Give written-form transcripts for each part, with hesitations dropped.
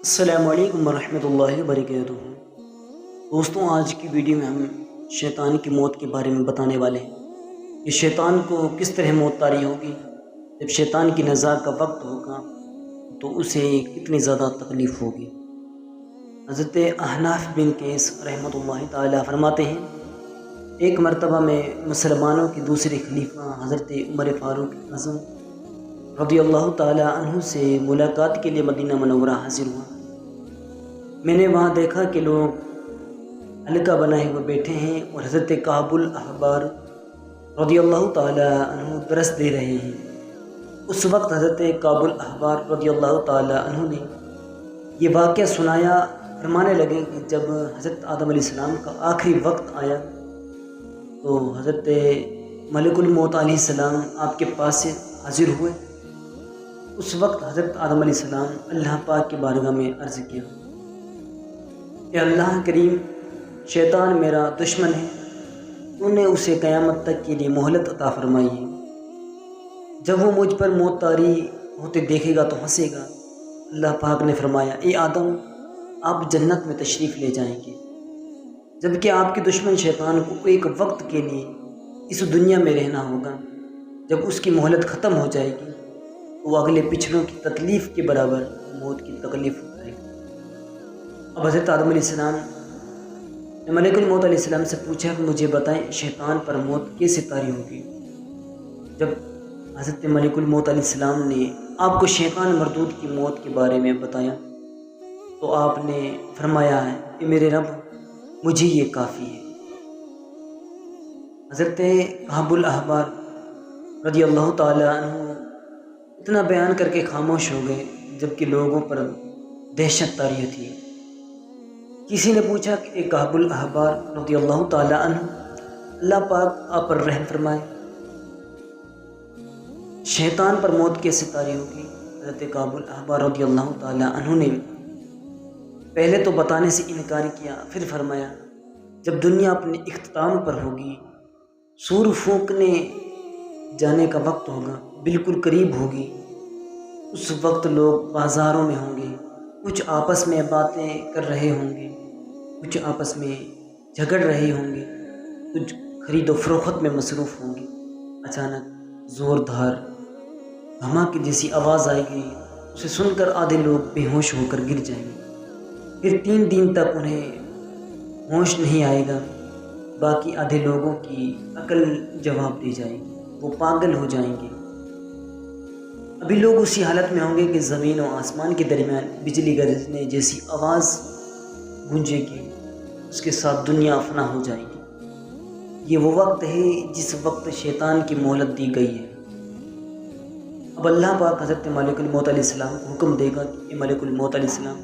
السلام علیکم ورحمۃ اللہ وبرکاتہ۔ دوستوں، آج کی ویڈیو میں ہم شیطان کی موت کے بارے میں بتانے والے ہیں کہ شیطان کو کس طرح موت طاری ہوگی۔ جب شیطان کی نزاع کا وقت ہوگا تو اسے کتنی زیادہ تکلیف ہوگی۔ حضرت احناف بن قیس رحمۃ اللہ تعالیٰ فرماتے ہیں، ایک مرتبہ میں مسلمانوں کے دوسرے خلیفہ حضرت عمر فاروق اعظم رضی اللہ تعالیٰ عنہ سے ملاقات کے لیے مدینہ منورہ حاضر ہوا۔ میں نے وہاں دیکھا کہ لوگ حلقہ بنائے ہوئے بیٹھے ہیں اور حضرت کعب الاحبار رضی اللہ تعالیٰ عنہ درس دے رہے ہیں۔ اس وقت حضرت کعب الاحبار رضی اللہ تعالیٰ عنہ نے یہ واقعہ سنایا، فرمانے لگے کہ جب حضرت آدم علیہ السلام کا آخری وقت آیا تو حضرت ملک الموت علیہ السلام آپ کے پاس سے حاضر ہوئے۔ اس وقت حضرت آدم علیہ السلام اللہ پاک کی بارگاہ میں عرض کیا، اے اللہ کریم، شیطان میرا دشمن ہے، تو نے اسے قیامت تک کے لیے مہلت عطا فرمائی ہے۔ جب وہ مجھ پر موت طاری ہوتے دیکھے گا تو ہنسے گا۔ اللہ پاک نے فرمایا، اے آدم، آپ جنت میں تشریف لے جائیں گے، جبکہ آپ کے دشمن شیطان کو ایک وقت کے لیے اس دنیا میں رہنا ہوگا۔ جب اس کی مہلت ختم ہو جائے گی وہ اگلے پچھڑوں کی تکلیف کے برابر موت کی تکلیف اٹھائے گا۔ اب حضرت آدم علیہ السلام نے ملک الموت علیہ السلام سے پوچھا کہ مجھے بتائیں شیطان پر موت کیسے طاری ہوگی۔ جب حضرت ملک الموت علیہ السلام نے آپ کو شیطان مردود کی موت کے بارے میں بتایا تو آپ نے فرمایا ہے کہ میرے رب، مجھے یہ کافی ہے۔ حضرت کعب الاحبار رضی اللہ تعالیٰ عنہ اتنا بیان کر کے خاموش ہو گئے جبکہ لوگوں پر دہشت طاری تھی۔ کسی نے پوچھا کہ اے کعب الاحبار رضی اللہ تعالیٰ عنہ، اللہ پاک آپ پر رحم فرمائے، شیطان پر موت کیسے طاری ہوگی؟ حضرت کعب الاحبار رضی اللہ تعالیٰ عنہ نے پہلے تو بتانے سے انکار کیا، پھر فرمایا، جب دنیا اپنے اختتام پر ہوگی، سور پھونکنے جانے کا وقت ہوگا، بالکل قریب ہوگی، اس وقت لوگ بازاروں میں ہوں گے، کچھ آپس میں باتیں کر رہے ہوں گے، کچھ آپس میں جھگڑ رہے ہوں گے، کچھ خرید و فروخت میں مصروف ہوں گے۔ اچانک زوردار دھماکے جیسی آواز آئے گی، اسے سن کر آدھے لوگ بے ہوش ہو کر گر جائیں گے، پھر 3 دن تک انہیں ہوش نہیں آئے گا، باقی آدھے لوگوں کی عقل جواب دے جائے گی، وہ پاگل ہو جائیں گے۔ ابھی لوگ اسی حالت میں ہوں گے کہ زمین و آسمان کے درمیان بجلی گرجنے جیسی آواز گونجے گی، اس کے ساتھ دنیا فنا ہو جائے گی۔ یہ وہ وقت ہے جس وقت شیطان کی مہلت دی گئی ہے۔ اب اللہ پاک حضرت ملک الموت علیہ السلام کو حکم دے گا کہ اے ملک الموت علیہ السلام،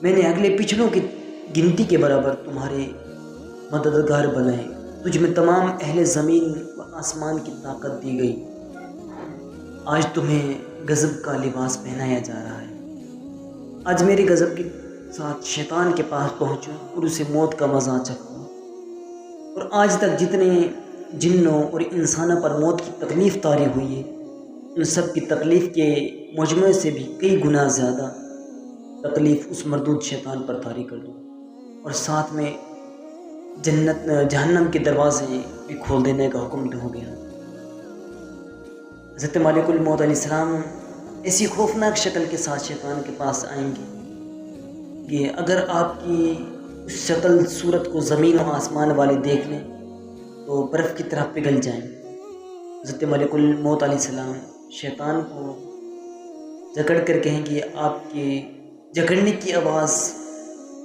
میں نے اگلے پچھڑوں کی گنتی کے برابر تمہارے مددگار بنائے، تجھ میں تمام اہل زمین و آسمان کی طاقت دی گئی، آج تمہیں غضب کا لباس پہنایا جا رہا ہے۔ آج میرے غضب کے ساتھ شیطان کے پاس پہنچو اور اسے موت کا مزہ چکھو۔ اور آج تک جتنے جنوں اور انسانوں پر موت کی تکلیف طاری ہوئی ہے، ان سب کی تکلیف کے مجموعے سے بھی کئی گنا زیادہ تکلیف اس مردود شیطان پر طاری کر دو، اور ساتھ میں جہنم کے دروازے بھی کھول دینے کا حکم ہو گیا۔ حضرت ملک الموت علیہ السلام ایسی خوفناک شکل کے ساتھ شیطان کے پاس آئیں گے کہ اگر آپ کی اس شکل صورت کو زمین و آسمان والے دیکھ لیں تو برف کی طرح پگھل جائیں۔ حضرت ملک الموت علیہ السلام شیطان کو جکڑ کر کہیں گے، آپ کے جکڑنے کی آواز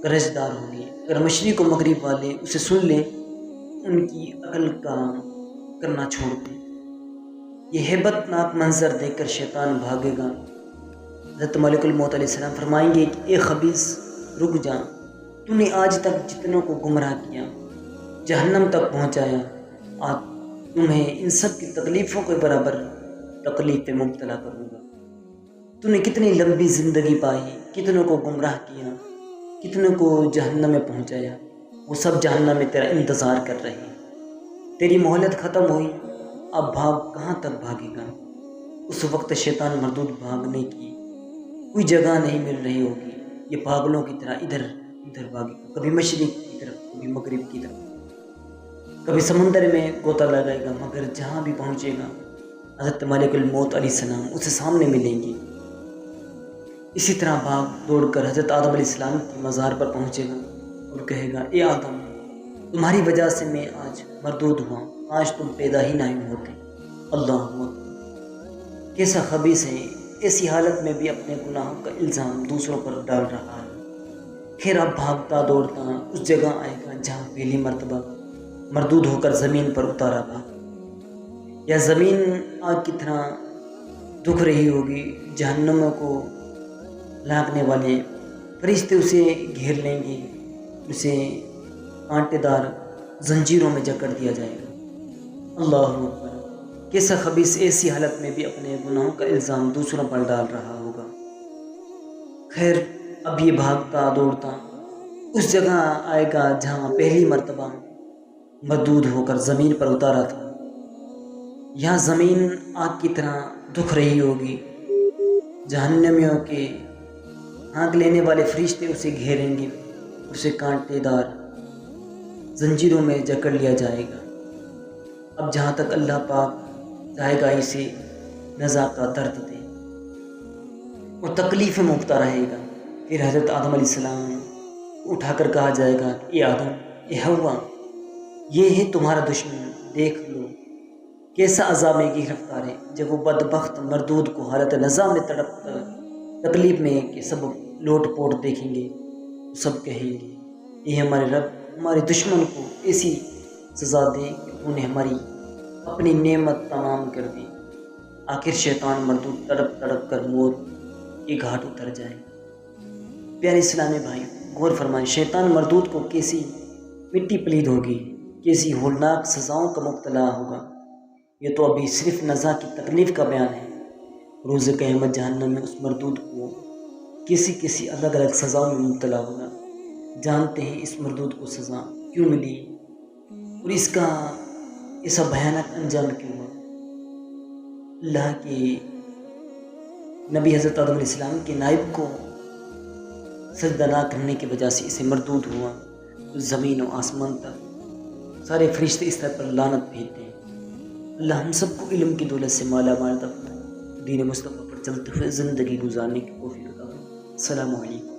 گرجدار ہوگی، اگر مشرق و مغرب والے اسے سن لیں ان کی عقل کام کرنا چھوڑ دیں۔ یہ ہیبت ناک منظر دیکھ کر شیطان بھاگے گا۔ حضرت ملک الموت علیہ السلام فرمائیں گے کہ اے خبیث، رک جا، تو نے آج تک جتنوں کو گمراہ کیا، جہنم تک پہنچایا، آج تمہیں ان سب کی تکلیفوں کے برابر تکلیف میں مبتلا کروں گا۔ تو نے کتنی لمبی زندگی پائی، کتنوں کو گمراہ کیا، کتنوں کو جہنم میں پہنچایا، وہ سب جہنم میں تیرا انتظار کر رہے ہیں۔ تیری مہلت ختم ہوئی، اب بھاگ، کہاں تک بھاگے گا؟ اس وقت شیطان مردود بھاگنے کی کوئی جگہ نہیں مل رہی ہوگی، یہ پاگلوں کی طرح ادھر ادھر بھاگے گا، کبھی مشرق کی طرف کبھی مغرب کی طرف، کبھی سمندر میں غوطہ لگائے گا، مگر جہاں بھی پہنچے گا حضرت ملک الموت علیہ السلام اسے سامنے ملیں گے۔ اسی طرح بھاگ دوڑ کر حضرت آدم علیہ السلام کی مزار پر پہنچے گا اور کہے گا، اے آدم، تمہاری وجہ سے میں آج مردود ہوا، آج تم پیدا ہی نہیں ہوتے۔ اللہ اکبر، کیسا خبیث ہے، ایسی حالت میں بھی اپنے گناہوں کا الزام دوسروں پر ڈال رہا ہے۔ پھر اب بھاگتا دوڑتا اس جگہ آئے گا جہاں پہلی مرتبہ مردود ہو کر زمین پر اتارا تھا، یا زمین آگ کی طرح دکھ رہی ہوگی، جہنم کو لانکنے والے فرشتے اسے گھیر لیں گے، اسے کانٹے دار زنجیروں میں جکڑ دیا جائے گا۔ اللہ اکبر، کیسا خبیث ایسی حالت میں بھی اپنے گناہوں کا الزام دوسروں پر ڈال رہا ہوگا۔ خیر، اب یہ بھاگتا دوڑتا اس جگہ آئے گا جہاں پہلی مرتبہ مردود ہو کر زمین پر اتارا تھا، یہاں زمین آگ کی طرح دکھ رہی ہوگی، جہنمیوں کے ہانک لینے والے فرشتے اسے گھیریں گے، اسے کانٹے دار زنجیروں میں جکڑ لیا جائے گا۔ اب جہاں تک اللہ پاک چاہے گا اسے نزا کا درد دے اور تکلیف میں مبتلا رہے گا۔ پھر حضرت آدم علیہ السلام اٹھا کر کہا جائے گا، اے آدم، اے حوا، یہ ہے تمہارا دشمن، دیکھ لو کیسا عذاب میں گرفتار ہے۔ جب وہ بدبخت مردود کو حالت نزا میں تڑپ کر تکلیف میں کہ سب لوٹ پوٹ دیکھیں گے تو سب کہیں گے، یہ ہمارے رب ہمارے دشمن کو ایسی سزا دے کہ انہوں نے ہماری اپنی نعمت تمام کر دی۔ آخر شیطان مردود تڑپ تڑپ کر موت کی گھاٹ اتر جائے۔ پیارے اسلامی بھائی، غور فرمائیں، شیطان مردود کو کیسی مٹی پلید ہوگی، کیسی ہولناک سزاؤں کا مبتلا ہوگا۔ یہ تو ابھی صرف نزا کی تکلیف کا بیان ہے، روز قیامت جہنم میں اس مردود کو کسی الگ الگ سزاؤں میں مبتلا ہوگا۔ جانتے ہیں اس مردود کو سزا کیوں ملی اور اس کا ایسا بھیانک انجام کیوں ہوا؟ اللہ کے نبی حضرت آدم علیہ السلام کے نائب کو سجدہ نہ کرنے کی وجہ سے اسے مردود ہوا، تو زمین و آسمان تک سارے فرشتے اس طرح پر لعنت بھیجتے ہیں۔ اللہ ہم سب کو علم کی دولت سے مالا مال فرمائے، دین مصطفیٰ پر چلتے ہوئے زندگی گزارنے کی توفیق عطا فرمائے۔ السلام علیکم۔